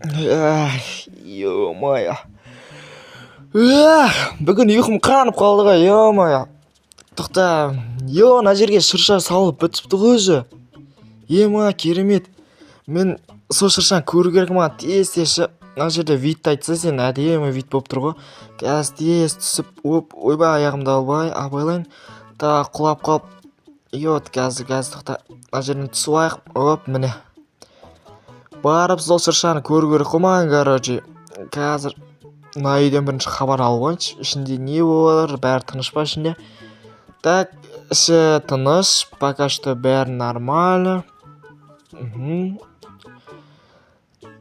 Ё-моё. Бүгін ұйқым қанып қалды ғой, ё-моё. Тоқта, мына жерге шырша салып бітіпті ғой өзі. Керемет. Мен сол шыршаны көру керек, маған тез-тез. Мына жерде вид айтса, сен әдемі вид болып тұр ғой. Қазір тез түсіп, ойбай аяғымды абайлайын. Құлап қалып. Қазір тоқта. Мына жерден түсіп алайық. Міне. Барып сол шыршаны көру керек қой маған, короче. Қазір мына үйден бірінші хабар алып алайыншы. Ішінде не болар, бәрі тыныш па ішінде? Так, іші тыныш, пока что бәрі нормально.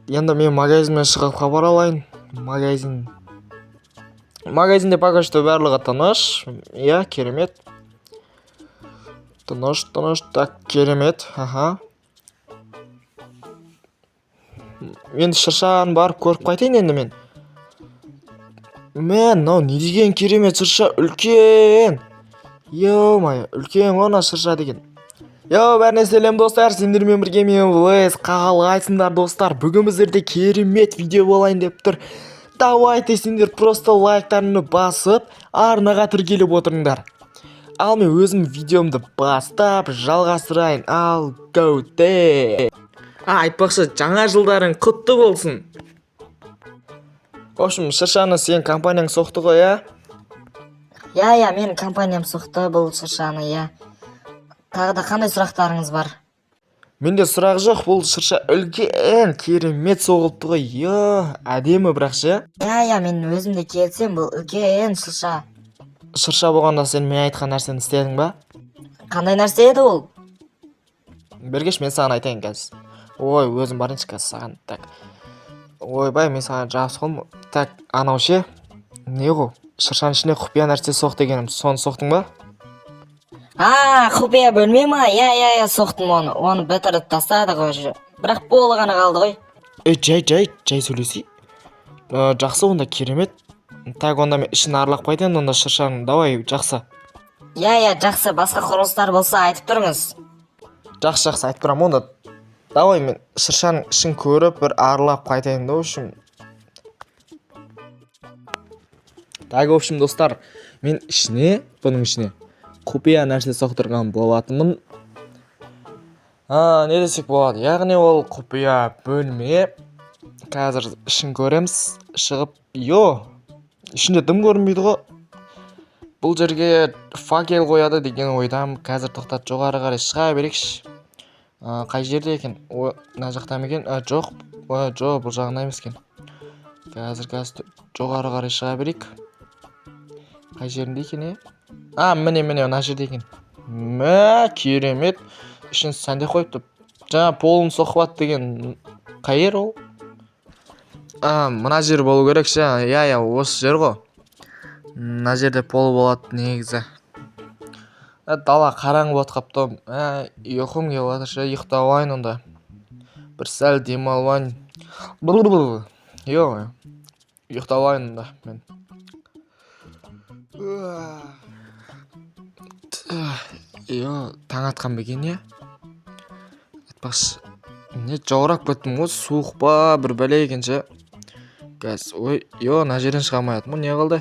Енді мен магазинмен шығып хабар алайын. Магазинде пока что барлығы тыныш. Керемет. Тыныш, так, керемет. Енді шыршаны барып көріп қайтайын енді мен. Мынау не деген керемет шырша, үлкен. Ё-моё, үлкен ғана шырша деген. Бәріне сәлем достар, сендермен бірге мен Влэйс. Қалайсыңдар достар? Бүгін біздерде керемет видео болайын деп тұр. Давайте сендер просто лайктарыңды басып, арнаға тіркеліп отырыңдар. Ал мен өзім видеомды бастап жалғастырайын. Ал гоуте. Айтпақшы, жаңа жылдарың құтты болсын. В общем, шыршаны сен компанияң соқты ғой, Менің компаниям соқты бұл шыршаны, Тағы да қандай сұрақтарыңыз бар? Менде сұрақ жоқ, бұл шырша үлкен, керемет соғылыпты ғой, әдемі бірақ ше. Мен өзімде келсем, бұл үлкен шырша. Шырша болғанда сен мен айтқан нәрсені істедің ба? Қандай нәрсе еді ол? Бергеш, мен саған айтайын қазір. Өзім барыншы қазір саған. Так. Ойбай, мен саған жабыс қолым. Так, анау ше. Не ғой? Шыршаның ішіне құпия нәрсе соқ дегенім, соны соқтың ба? Құпия бөлме ма? Соқтым оны. Оны бітіріп тастадық уже. Бірақ болы ғана қалды ғой. Жай сөйлесей. Жақсы, онда керемет. Так, онда мен ішін аралап қайтайын, онда шыршаның. Давай, жақсы. Жақсы, басқа құрылыстар болса айтып тұрыңыз. Жақсы, айтып тұрам. Онда давай мен шыршаның ішін көріп, бір аралап қайтайын да, үшін. Так, в общем, достар, мен бұның ішіне құпия нәрсе соқтырған болатынмын. Не десек болады? Яғни ол құпия бөлме. Қазір ішін көреміз. Шығып, ішінде дым көрінбейді ғой. Бұл жерге факел қояды деген ойдам. Қазір тоқтат, жоғары қарай шыға берекші. Қай жерде екен? Мына жақта ма екен? Жоқ, бұл жағында емес екен. Қазір жоғары қарай шыға берейік. Қай жерінде екен, міне, мына жерде екен. Керемет. Ішін сәнде қойыпты. Жаңа полын соқпат деген қай жер ол? Мына жер болу керек ше. Осы жер ғой. Мына жерде пол болады негізі. Дала қараңғы болып қапты. Ұйқым келіп жатыр ше, ұйықтап алайын онда. Бір сәл демалайын. Ұйықтап алайын онда мен. Таң атқан бекен, Айтпақшы, не жаурап кеттім ғой, суық па, бір бәле екен ше. Қазір, мына жерден шыға алмайатым ғой, не қалды?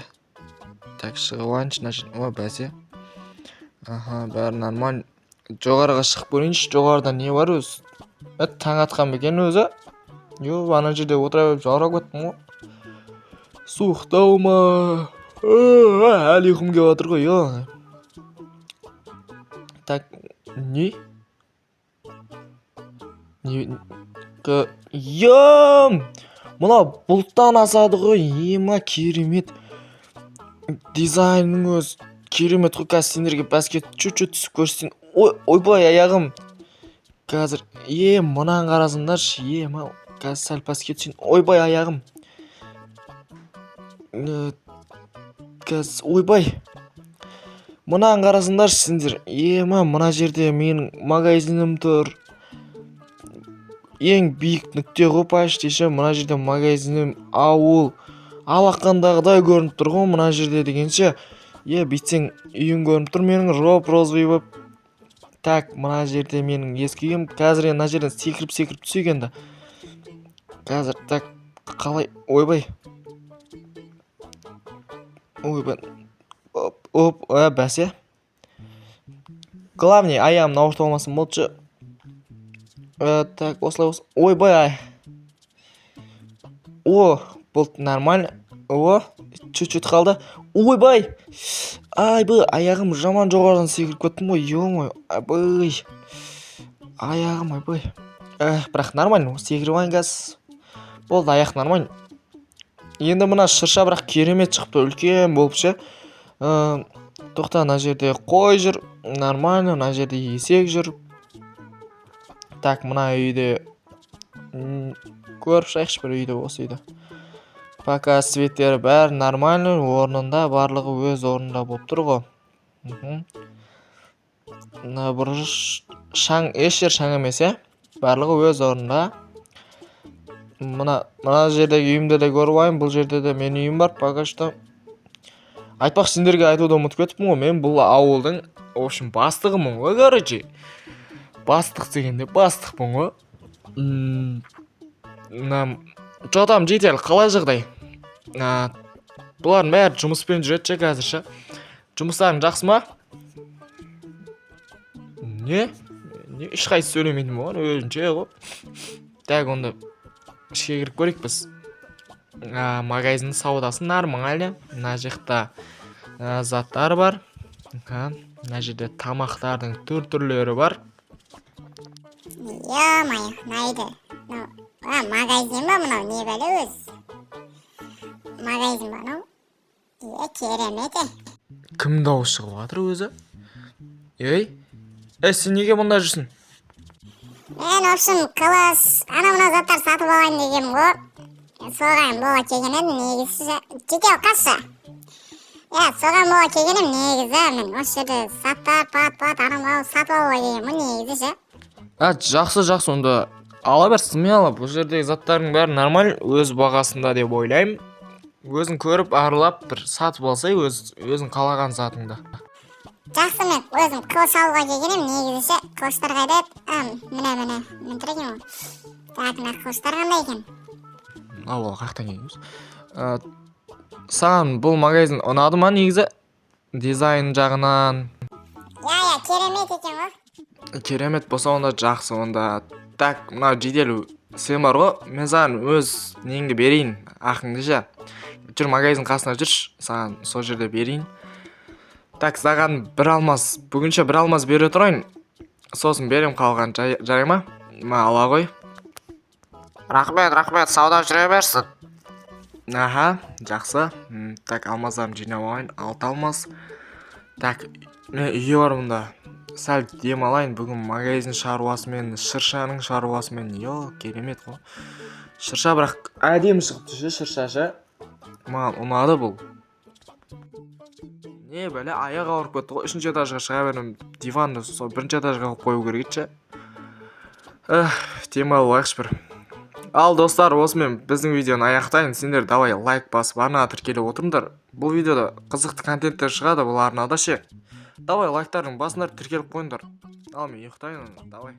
Так, шығып алайыншы, мына жерден. Бәсе. Бәрі нормально. Жоғарыға шығып көрейінші, жоғарыда не бар өзі? Таң атқан бекен өзі? Ана жерде отыра беріп жаурап кеттім ғой. Суықтау ма? Әлі ұйқым келіп жатыр ғой, Так, не? Мұна бұлттан асады ғой, керемет. Дизайнның өз керемет ғой, қазір сендерге бәске чуть-чуть түсіп көрсетейін. Ойбай, аяғым. Қазір, мұнан қарасындаршы, қазір сәл бәске түсейін. Ойбай, аяғым. Қазір, ойбай. Мұнан қарасындаршы сендер. Мұна жерде менің магазинім тұр. Ең биік нүкте ғой почти ше. Мұна жерде магазинім, ауыл. Алақандағыдай көрініп тұр ғой мұна жерде дегенше. Бүйтсең үйің көрініп тұр менің, розовый болып. Так, мұна жерде менің ескі үйім. Қазір мына жерден секіріп түсейік енді. қазір так қалай ойбай оп бәсе главный аяғымды ауыртып алмасам болды. Так осылай ойбай болды нормально. Чуть-чуть қалды. Ойбай аяғым жаман жоғарыдан секіріп кеттім ғой. Ё-мое, аяғым бірақ нормально секіріп алайын қазір. Болды, аяқ нормально. Енді мына шырша бірақ керемет шығыпты, үлкен болып ше. Тоқта, мына жерде қой жүр, нормально, мына жерде есек жүр. Так, мына үйде көріп шайықшы бір үйде, осы үйде. Пока светтері бәрі нормально, орнында, барлығы өз орнында болып тұр ғой. Мына бұрыш шаң, ешер шаң емес, барлығы өз орнында. Мына жердегі үйімді де көріп алайын, бұл жерде де мен үйім бар, пока что. Айтпақ сендерге айтуды ұмытып кетіппін ғой, мен бұл ауылдың, в общем, бастығымын ғой, короче. Бастық дегенде бастықпын ғой. Что там, житель, қалай жағдай? Бұлардың бәрі жұмыспен жүреді ше қазір. Жұмыстарың жақсы ма? Не? Ешқайсы сөйлемейді ме оған, өзінше ғой. Так, онда ішке кіріп көрейік біз. Магазин саудасы нормально. Мына жақта заттар бар. Мына жерде тамақтардың түрлері бар. Ё-моё, найды. Магазин ба мынау, не бәле өз? Магазин ба мынау? Керемет. Кім дауыс шығып жатыр өзі? Сен неге мұнда жүрсің? Мен, в общем, класс, мына заттар сатып алайын дегем ғой. Соған бола келген едім, негізі. Жеке қашы. Соған бола келген едім, негізі. Мен осы жерде заттар, пат, сатып алуға келген ғой, негізі ше. Жақсы, онда ала бер, смело. Бұл жердегі заттардың бәрі нормаль, өз бағасында деп ойлаймын. Өзің көріп, арылап, бір сатып алсай, өзің қалаған затыңды. Жақсы, мен өзім қылыш алуға келгенім, негізі ше. Қылыштар қайда еді? Міне, мен тұр екен ғой. Так, мына қылыштар қандай екен? Ал, қақтан келіңіз. Саған бұл магазин ұнады ма негізі? Дизайн жағынан? Керемет екен ғой. Керемет болса онда жақсы, онда. Так, мына жедел сен бар ғой, мен саған өз неңді берейін, ақыңды ше. Жүр, магазин қасына жүрші, саған сол жерде берейін. Так, саған бір алмаз, бүгінше бір алмаз бере тұрайын. Сосын берем қалған, жарай ма? Ала ғой. Рахмет, сауда жүре берсін. Жақсы. Так, алмаздарын жинап алайын, 6 алмаз. Так, үйі бар мұнда. Сәл демалайын, бүгін магазин шаруасымен, шыршаның шаруасымен. Керемет ғой. Шырша бірақ әдемі шығыпты ше, шырша ше. Маған ұнады бұл. Не бәле, аяқ ауырып кетті ғой. 3-ші этажға шыға бердім, диванды сол 1-ші этажға қойу керек ше. Демалып алайықшы бір. Ал достар, осымен біздің видеоны аяқтайын. Сендер давай лайк басып, арнаға тіркеліп отырыңдар. Бұл видеода қызықты контенттер шығады, бұл арнада ше. Давай лайктардың басындар, тіркеліп қойыңдар. Ал мен ұйықтайын, давай.